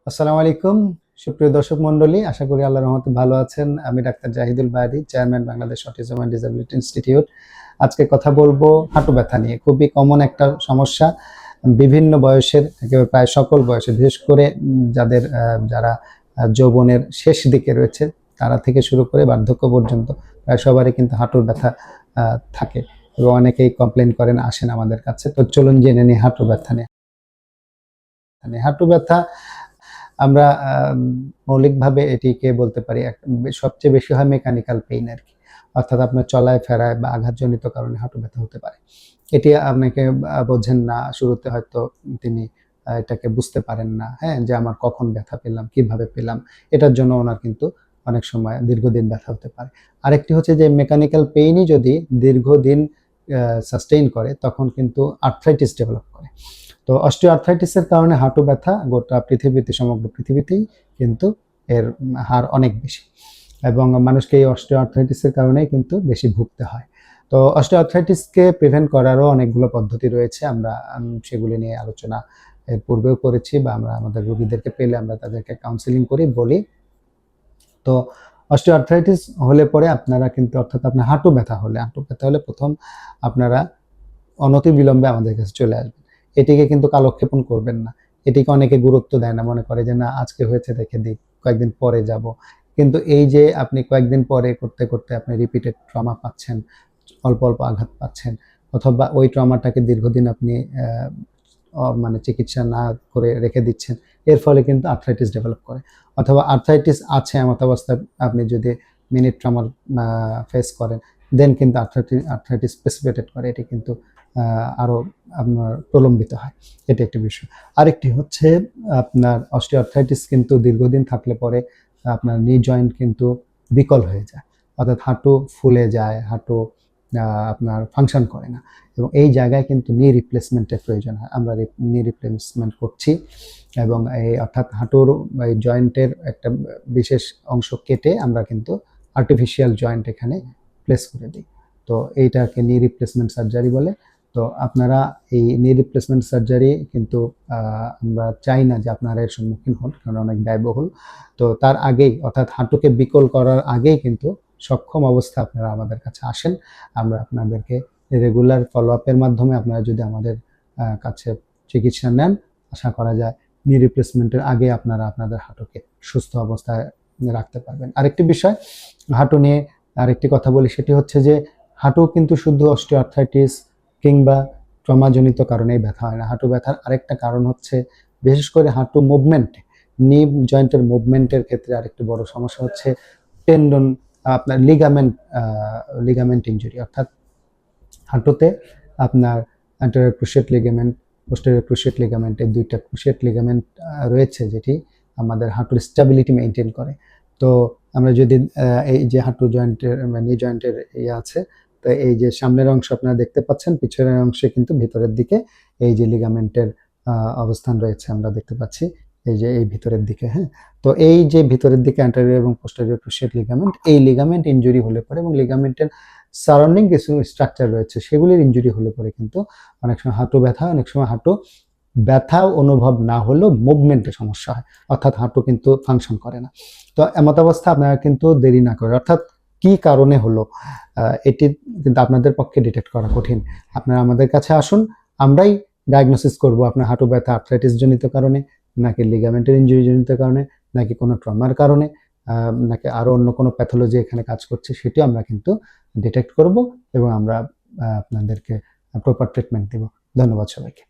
আসসালামু আলাইকুম সুপ্রিয় দর্শক মণ্ডলী, আশা করি আল্লাহর রহমতে ভালো আছেন। আমি ডাক্তার জাহিদুল বাদী, chairman Bangladesh autism and disability institute. আজকে কথা বলবো হাঁটু ব্যথা নিয়ে। খুবই কমন একটা সমস্যা, বিভিন্ন বয়সের, একেবারে প্রায় সকল বয়সে, বিশেষ করে যারা যৌবনের শেষ দিকে রয়েছে তারা থেকে শুরু করে বার্ধক্য পর্যন্ত প্রায় সবারই কিন্তু হাঁটুর ব্যথা থাকে এবং অনেকেই কমপ্লেন করেন, আসেন আমাদের কাছে। তো চলুন জেনে নিই হাঁটু ব্যথা নিয়ে। হাঁটু ব্যথা আমরা মৌলিকভাবে এটিকে বলতে পারি সবচেয়ে বেশি হয় মেকানিক্যাল পেইন আর কি, অর্থাৎ আপনার চলায় ফেরায় বা আঘাতজনিত কারণে হাঁটু ব্যথা হতে পারে। এটি আপনাকে বোঝেন না, শুরুতে হয়তো তিনি এটাকে বুঝতে পারেন না, হ্যাঁ, যে আমার কখন ব্যথা পেলাম, কিভাবে পেলাম। এটার জন্য ওনার কিন্তু অনেক সময় দীর্ঘদিন ব্যথা হতে পারে। আরেকটি হচ্ছে যে মেকানিক্যাল পেইনই যদি দীর্ঘদিন সাস্টেইন করে তখন কিন্তু আর্থ্রাইটিস ডেভেলপ করে। তো অস্টিওআর্থ্রাইটিসের কারণে হাঁটু ব্যথা গোটা পৃথিবীতে, সমগ্র পৃথিবীতেই কিন্তু এর হার অনেক বেশি এবং মানুষকে এই অস্টিওআর্থ্রাইটিসের কারণেই কিন্তু বেশি ভুগতে হয়। তো অস্টিওআর্থ্রাইটিসকে প্রিভেন্ট করারও অনেকগুলো পদ্ধতি রয়েছে। আমরা সেগুলি নিয়ে আলোচনা এর পূর্বেও করেছি, বা আমরা আমাদের রোগীদেরকে পেলে আমরা তাদেরকে কাউন্সেলিং করি, বলি। তো অস্টিওআর্থ্রাইটিস হলে পরে আপনারা কিন্তু, অর্থাৎ আপনার হাঁটু ব্যথা হলে প্রথম আপনারা অনতিবিলম্বে আমাদের কাছে চলে আসবেন। এটিকে কিন্তু কালক্ষেপণ করবেন না। এটিকে অনেকে গুরুত্ব দেয় না, মনে করে যে না, আজকে হয়েছে রেখে দিই, কয়েকদিন পরে যাব। কিন্তু এই যে আপনি কয়েকদিন পরে করতে করতে আপনি রিপিটেড ট্রমা পাচ্ছেন, অল্প অল্প আঘাত পাচ্ছেন, অথবা ওই ট্রমাটাকে দীর্ঘদিন আপনি মানে চিকিৎসা না করে রেখে দিচ্ছেন, এর ফলে কিন্তু আর্থ্রাইটিস ডেভেলপ করে। অথবা আর্থ্রাইটিস আছে এমত অবস্থায় আপনি যদি মিনি ট্রমার ফেস করেন, দেন কিন্তু আর্থ্রাইটিস প্রেসিপিটেট করে, এটি কিন্তু আরও আপনার প্রলম্বিত হয়। এটি একটি বিষয়। আরেকটি হচ্ছে আপনার অস্টিওআর্থ্রাইটিস কিন্তু দীর্ঘদিন থাকলে পরে আপনার নি জয়েন্ট কিন্তু বিকল হয়ে যায়, অর্থাৎ হাঁটু ফুলে যায়, হাঁটু আপনার ফাংশন করে না, এবং এই জায়গায় কিন্তু নি রিপ্লেসমেন্টের প্রয়োজন হয়। আমরা নি রিপ্লেসমেন্ট করছি, এবং অর্থাৎ হাঁটুর এই জয়েন্টের একটা বিশেষ অংশ কেটে আমরা কিন্তু আর্টিফিশিয়াল জয়েন্ট এখানে প্লেস করে দিই। তো এইটাকে নি রিপ্লেসমেন্ট সার্জারি বলে। তো আপনারা এই নি রিপ্লেসমেন্ট সার্জারি কিন্তু আমরা চাই না যে আপনারা এর সম্মুখীন হন, কারণ অনেক ব্যয়বহুল। তো তার আগেই, অর্থাৎ হাঁটুকে বিকল করার আগেই কিন্তু সক্ষম অবস্থা আপনারা আমাদের কাছে আসেন। আমরা আপনাদেরকে রেগুলার ফলো আপের মাধ্যমে আপনারা যদি আমাদের কাছে চিকিৎসা নেন, আশা করা যায় নি রিপ্লেসমেন্টের আগে আপনারা আপনাদের হাঁটুকে সুস্থ অবস্থায় রাখতে পারবেন। আরেকটি বিষয় হাঁটু নিয়ে আরেকটি কথা বলি, সেটি হচ্ছে যে হাঁটু কিন্তু শুধু অস্টিওআর্থ্রাইটিস কিংবা ট্রমাজনিত কারণেই ব্যথা হয় না। হাঁটু ব্যথার আরেকটা কারণ হচ্ছে, বিশেষ করে হাঁটু মুভমেন্টে, নি জয়েন্টের মুভমেন্টের ক্ষেত্রে আরেকটি বড় সমস্যা হচ্ছে টেন্ডন, আপনার লিগামেন্ট ইনজুরি, অর্থাৎ হাঁটুতে আপনার anterior cruciate ligament, posterior cruciate ligament, এই দুইটা ক্রুশিয়েট লিগামেন্ট রয়েছে, যেটি আমাদের হাঁটুর স্টেবিলিটি মেনটেন করে। তো আমরা যদি এই যে হাঁটু জয়েন্টের, নি জয়েন্টের আছে, তো এই যে সামনের অংশ আপনারা দেখতে পাচ্ছেন, পিছনের অংশে কিন্তু ভিতরের দিকে এই যে লিগামেন্টের অবস্থান রয়েছে আমরা দেখতে পাচ্ছি, এই যে এই ভিতরের দিকে, হ্যাঁ। তো এই যে ভিতরের দিকে অ্যান্টেরিয়র এবং পোস্টেরিয়র ক্রুশিয়েট লিগামেন্ট, এই লিগামেন্ট ইনজুরি হলে পরে, এবং লিগামেন্টের সারাউন্ডিং কিছু স্ট্রাকচার রয়েছে, সেগুলির ইনজুরি হলে পরে কিন্তু অনেক সময় হাঁটু ব্যথা, অনেক সময় হাঁটু ব্যথা অনুভব না হলেও মুভমেন্টে সমস্যা হয়, অর্থাৎ হাঁটু কিন্তু ফাংশন করে না। তো এমত অবস্থা আপনারা কিন্তু দেরি না করে, অর্থাৎ কি কারণে হলো এটি কিন্তু আপনাদের পক্ষে ডিটেক্ট করা কঠিন। আপনারা আমাদের কাছে আসুন, আমরাই ডায়াগনোসিস করব আপনার হাঁটু ব্যথা আর্থ্রাইটিস জনিত কারণে, নাকি লিগামেন্টের ইনজুরি জনিত কারণে, নাকি কোনো ট্রমার কারণে, নাকি আরও অন্য কোনো প্যাথোলজি এখানে কাজ করছে, সেটিও আমরা কিন্তু ডিটেক্ট করব, এবং আমরা আপনাদেরকে প্রপার ট্রিটমেন্ট দেব। ধন্যবাদ সবাইকে।